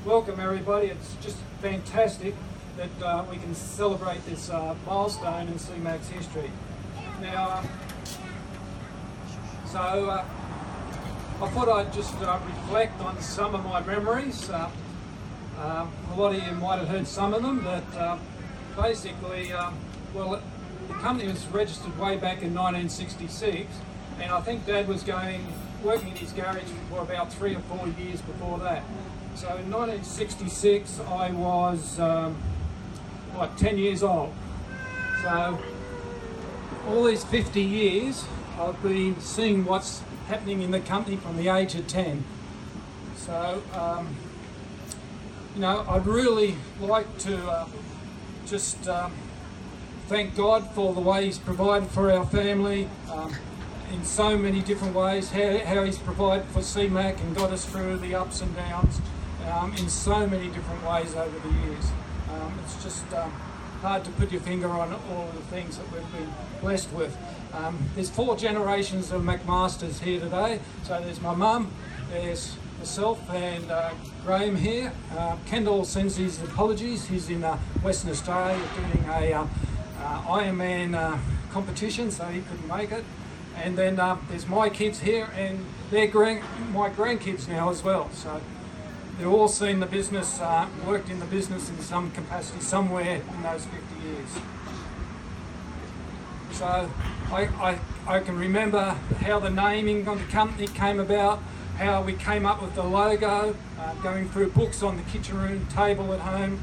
welcome everybody. It's just fantastic that we can celebrate this milestone in CMAC's history. Now, I thought I'd just reflect on some of my memories. A lot of you might have heard some of them, but basically, the company was registered way back in 1966, and I think Dad was working in his garage for about 3 or 4 years before that. So in 1966, I was 10 years old. So all these 50 years, I've been seeing what's happening in the company from the age of 10. So, I'd really like to thank God for the way He's provided for our family in so many different ways, how He's provided for CMAC and got us through the ups and downs in so many different ways over the years. It's just hard to put your finger on all of the things that we've been blessed with. There's 4 generations of McMasters here today. So there's my mum, there's myself and Graham here. Kendall sends his apologies. He's in Western Australia doing a Ironman competition, so he couldn't make it. And then there's my kids here, and they're my grandkids now as well. So they've all seen the business, worked in the business in some capacity somewhere in those 50 years. So I can remember how the naming of the company came about, how we came up with the logo, going through books on the kitchen room table at home,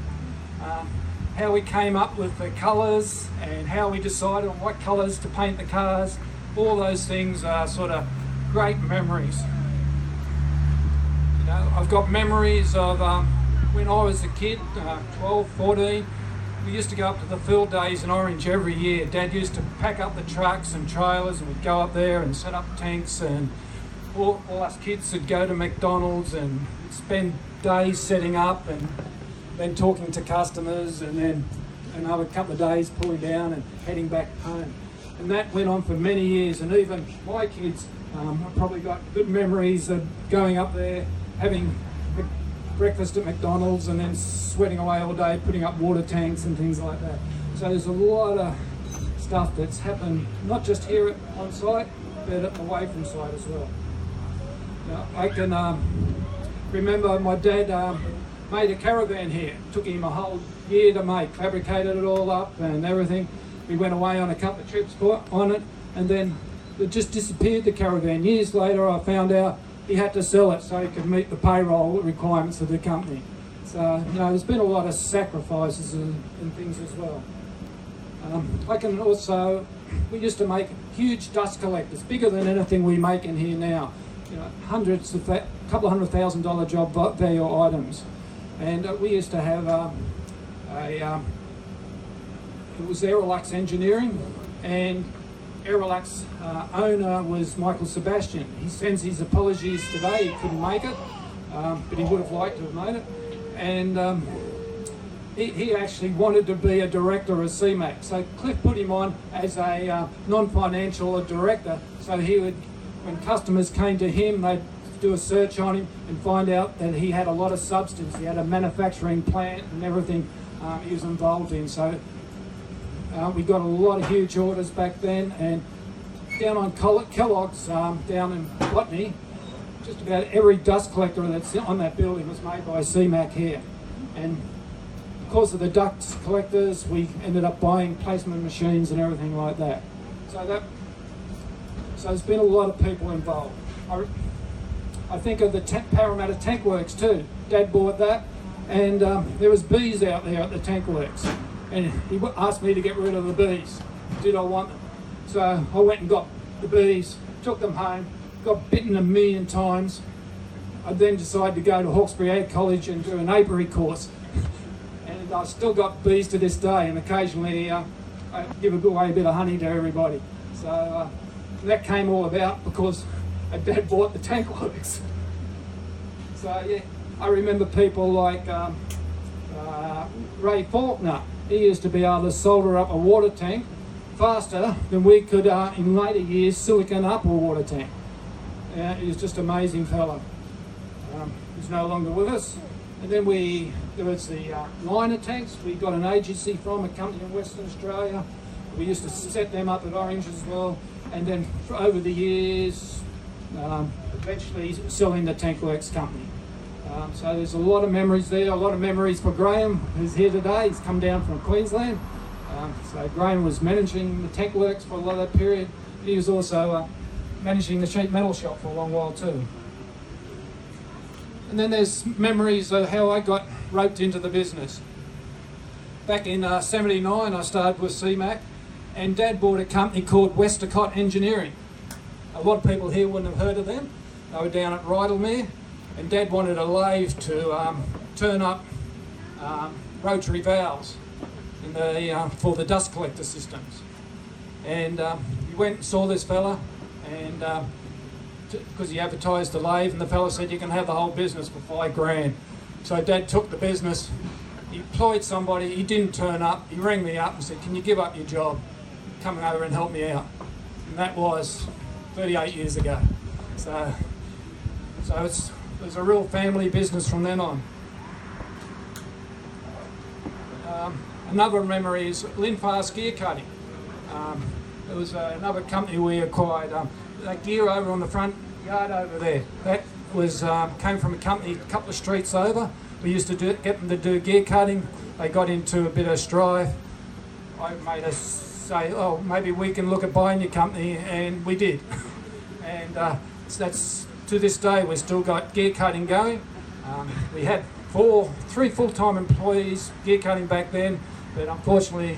how we came up with the colours and how we decided on what colours to paint the cars. All those things are sort of great memories. I've got memories of when I was a kid, 12, 14, we used to go up to the field days in Orange every year. Dad used to pack up the trucks and trailers, and we'd go up there and set up tanks, and all us kids would go to McDonald's and spend days setting up and then talking to customers, and then another couple of days pulling down and heading back home. And that went on for many years, and even my kids have probably got good memories of going up there, having breakfast at McDonald's and then sweating away all day, putting up water tanks and things like that. So there's a lot of stuff that's happened, not just here on site, but away from site as well. I can remember my dad made a caravan here. It took him a whole year to make, fabricated it all up and everything. We went away on a couple of trips on it, and then it just disappeared, the caravan. Years later I found out he had to sell it so he could meet the payroll requirements of the company. So, there's been a lot of sacrifices and things as well. We used to make huge dust collectors, bigger than anything we make in here now. Couple of $100,000 job value items. And we used to have it was Aerolux Engineering, and Aerolux owner was Michael Sebastian. He sends his apologies today. He couldn't make it, but he would have liked to have made it. And he actually wanted to be a director of CMAC. So Cliff put him on as a non-financial director. So he would, when customers came to him, they'd do a search on him and find out that he had a lot of substance. He had a manufacturing plant and everything he was involved in. So we got a lot of huge orders back then, and down on Kellogg's, down in Botany, just about every dust collector that's on that building was made by CMAC here. And because of the dust collectors, we ended up buying placement machines and everything like that. So there's been a lot of people involved. I think of the Parramatta Tank Works too. Dad bought that, and there was bees out there at the tank works. And he asked me to get rid of the bees. Did I want them? So I went and got the bees, took them home, got bitten 1,000,000 times. I then decided to go to Hawkesbury Ag College and do an apiary course. And I've still got bees to this day, and occasionally I give away a bit of honey to everybody. So that came all about because Dad bought the tank works. So yeah, I remember people like Ray Faulkner. He used to be able to solder up a water tank faster than we could in later years silicon up a water tank. He was just an amazing fellow. He's no longer with us, And then there was the liner tanks. We got an agency from a company in Western Australia. We used to set them up at Orange as well. And then over the years, eventually selling the Tankworks company. So there's a lot of memories there, a lot of memories for Graham, who's here today. He's come down from Queensland. So Graham was managing the Tankworks for a lot of that period. He was also managing the sheet metal shop for a long while too. And then there's memories of how I got roped into the business. Back in '79, I started with CMAC, and Dad bought a company called Westacott Engineering. A lot of people here wouldn't have heard of them. They were down at Rydalmere, and Dad wanted a lathe to turn up rotary valves for the dust collector systems. And he went and saw this fella, and because he advertised the lathe, and the fella said you can have the whole business for $5,000. So Dad took the business, he employed somebody, he didn't turn up, he rang me up and said, can you give up your job, come over and help me out? And that was 38 years ago. So it was a real family business from then on. Another memory is Linfast Gear Cutting. It was another company we acquired. That gear over on the front yard over there, that was came from a company a couple of streets over. We used to get them to do gear cutting. They got into a bit of strife. I made us say, oh, maybe we can look at buying your company, and we did. And that's to this day, we've still got gear cutting going. We had three full-time employees gear cutting back then, but unfortunately,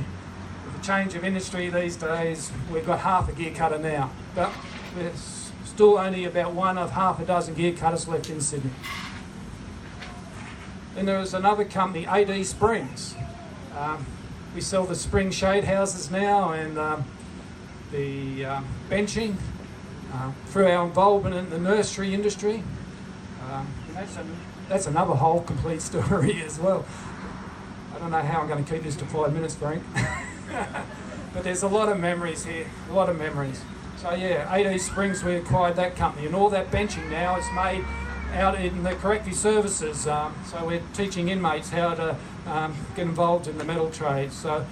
with the change of industry these days, we've got half a gear cutter now. But there's still only about one of half a dozen gear cutters left in Sydney. Then there was another company, AD Springs. We sell the spring shade houses now, and the benching through our involvement in the nursery industry. That's another whole complete story as well. I don't know how I'm going to keep this to 5 minutes, Frank. But there's a lot of memories here, a lot of memories. So yeah, AD Springs, we acquired that company, and all that benching now is made out in the corrective services. So we're teaching inmates how to get involved in the metal trade. So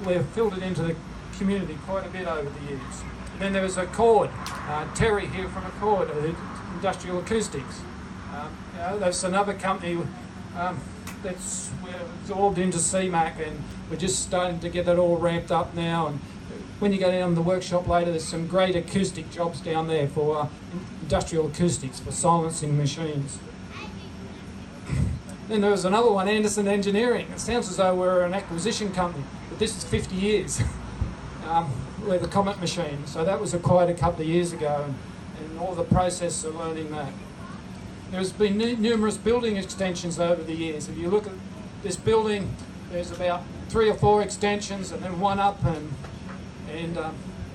we've filled it into the community quite a bit over the years. And then there was Accord, Terry here from Accord, Industrial Acoustics. That's another company that's we're absorbed into CMAC, and we're just starting to get that all ramped up now. And when you go down to the workshop later, there's some great acoustic jobs down there for industrial acoustics, for silencing machines. Then there was another one, Anderson Engineering. It sounds as though we're an acquisition company, but this is 50 years. We're the Comet machine. So that was acquired a couple of years ago, and all the process of learning that. There's been numerous building extensions over the years. If you look at this building, there's about 3 or 4 extensions, and then one up, and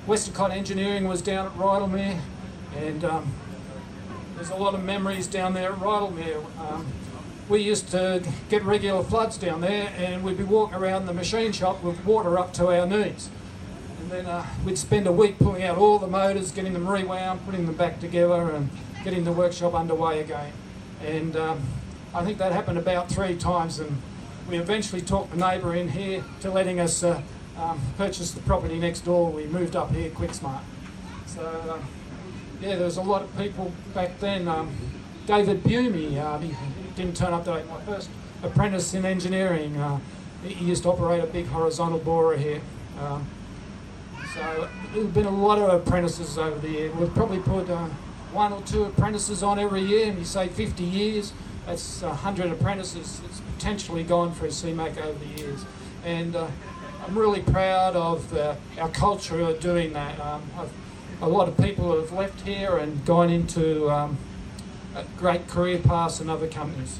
Westacott Engineering was down at Rydalmere, and there's a lot of memories down there at Rydalmere. We used to get regular floods down there, and we'd be walking around the machine shop with water up to our knees. And then we'd spend a week pulling out all the motors, getting them rewound, putting them back together, and getting the workshop underway again. And I think that happened about 3 times, and we eventually talked the neighbour in here to letting us purchase the property next door. We moved up here quick smart. So yeah, there was a lot of people back then. David Bumy, he didn't turn up today, my first apprentice in engineering. He used to operate a big horizontal borer here. So there's been a lot of apprentices over the years. We've probably put 1 or 2 apprentices on every year, and you say 50 years, that's 100 apprentices. It's potentially gone for a CMAC over the years. And I'm really proud of our culture of doing that. A lot of people have left here and gone into great career paths in other companies.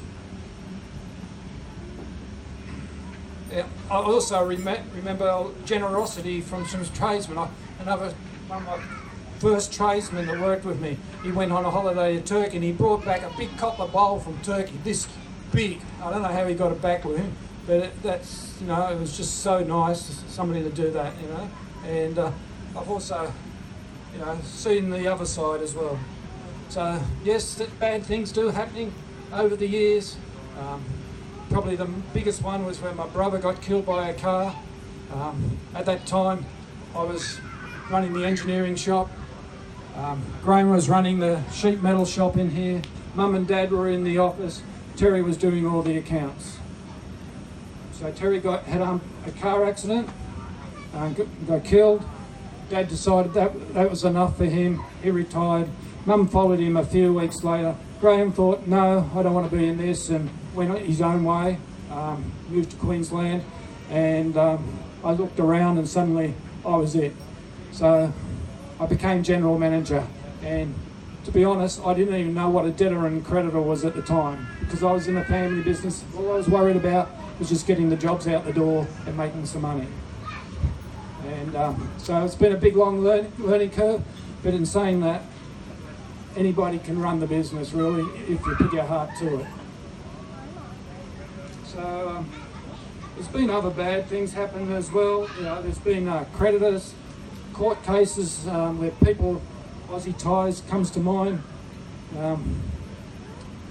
I also remember generosity from some tradesmen. One of my first tradesmen that worked with me, he went on a holiday to Turkey, and he brought back a big copper bowl from Turkey, this big. I don't know how he got it back with him, but that's, you know, it was just so nice, somebody to do that, you know. And I've also, you know, seen the other side as well. So yes, bad things do happening over the years, Probably the biggest one was when my brother got killed by a car. At that time, I was running the engineering shop. Graham was running the sheet metal shop in here. Mum and Dad were in the office. Terry was doing all the accounts. So Terry had a car accident, got killed. Dad decided that was enough for him. He retired. Mum followed him a few weeks later. Graham thought, no, I don't want to be in this, and went his own way, moved to Queensland, and I looked around and suddenly I was it. So I became general manager, and to be honest, I didn't even know what a debtor and creditor was at the time, because I was in a family business. All I was worried about was just getting the jobs out the door and making some money. And so it's been a big, long learning curve, but in saying that, anybody can run the business, really, if you put your heart to it. So there's been other bad things happen as well. You know, there's been creditors, court cases where people, Aussie Ties comes to mind.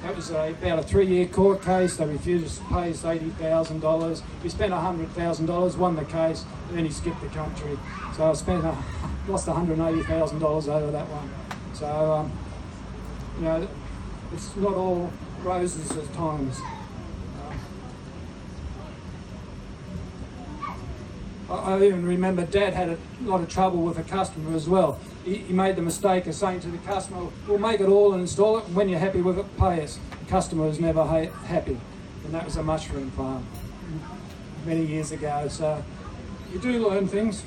That was about a 3-year court case. They refused to pay us $80,000. We spent $100,000, won the case, and then he skipped the country. So I lost $180,000 over that one. So, you know, it's not all roses at times. I even remember Dad had a lot of trouble with a customer as well. He made the mistake of saying to the customer, we'll make it all and install it, and when you're happy with it, pay us. The customer was never happy, and that was a mushroom farm many years ago. So you do learn things.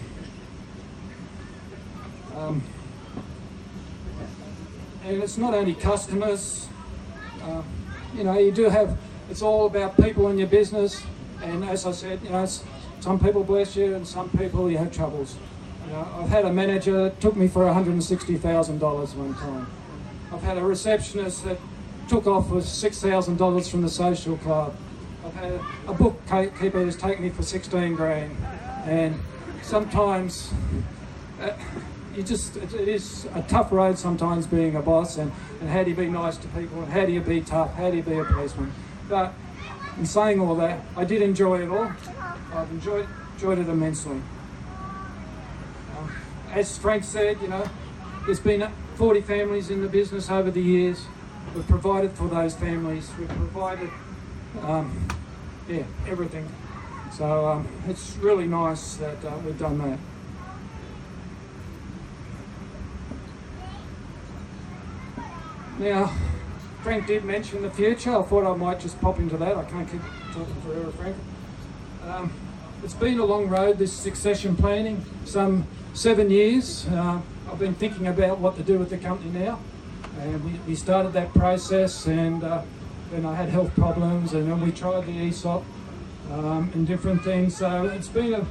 And it's not only customers, you know, you do have, it's all about people in your business, and as I said, you know, some people bless you and some people you have troubles. You know, I've had a manager that took me for $160,000 one time. I've had a receptionist that took off with $6,000 from the social club. I've had a bookkeeper who's taken me for 16 grand. And sometimes it is a tough road sometimes being a boss, and how do you be nice to people, and how do you be tough, how do you be a policeman. But in saying all that, I did enjoy it all. I've enjoyed it immensely. As Frank said, you know, there's been 40 families in the business over the years. We've provided for those families. We've provided, everything. So it's really nice that we've done that. Now, Frank did mention the future. I thought I might just pop into that. I can't keep talking forever, Frank. It's been a long road, this succession planning, some 7 years. I've been thinking about what to do with the company now. And we started that process, and then I had health problems, and then we tried the ESOP and different things. So it's been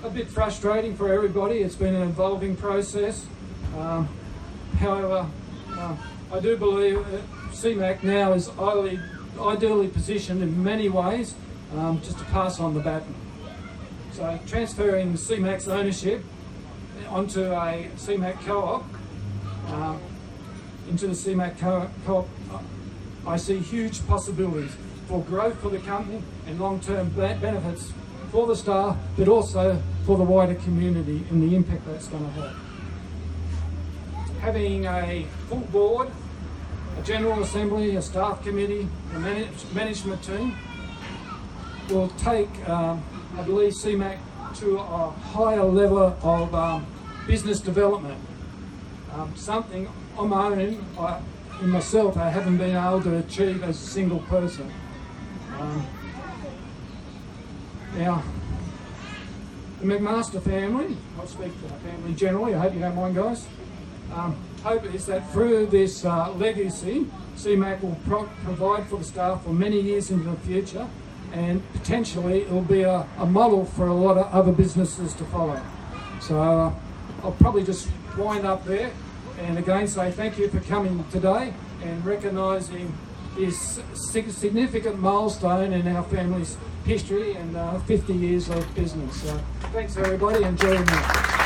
a bit frustrating for everybody. It's been an evolving process. However, I do believe that CMAC now is ideally positioned in many ways just to pass on the baton. So transferring CMAC's ownership onto a CMAC co-op, into the CMAC co-op, I see huge possibilities for growth for the company and long-term benefits for the staff, but also for the wider community and the impact that's going to have. Having a full board, a general assembly, a staff committee, a management team will take, I believe, CMAC to a higher level of business development. Something on my own, in myself, I haven't been able to achieve as a single person. Now, the McMaster family, I'll speak for the family generally, I hope you don't mind, guys. Hope is that through this legacy, CMAC will provide for the staff for many years into the future, and potentially it will be a model for a lot of other businesses to follow. So I'll probably just wind up there, and again say thank you for coming today and recognising this significant milestone in our family's history and 50 years of business. So thanks everybody, and enjoy your meal.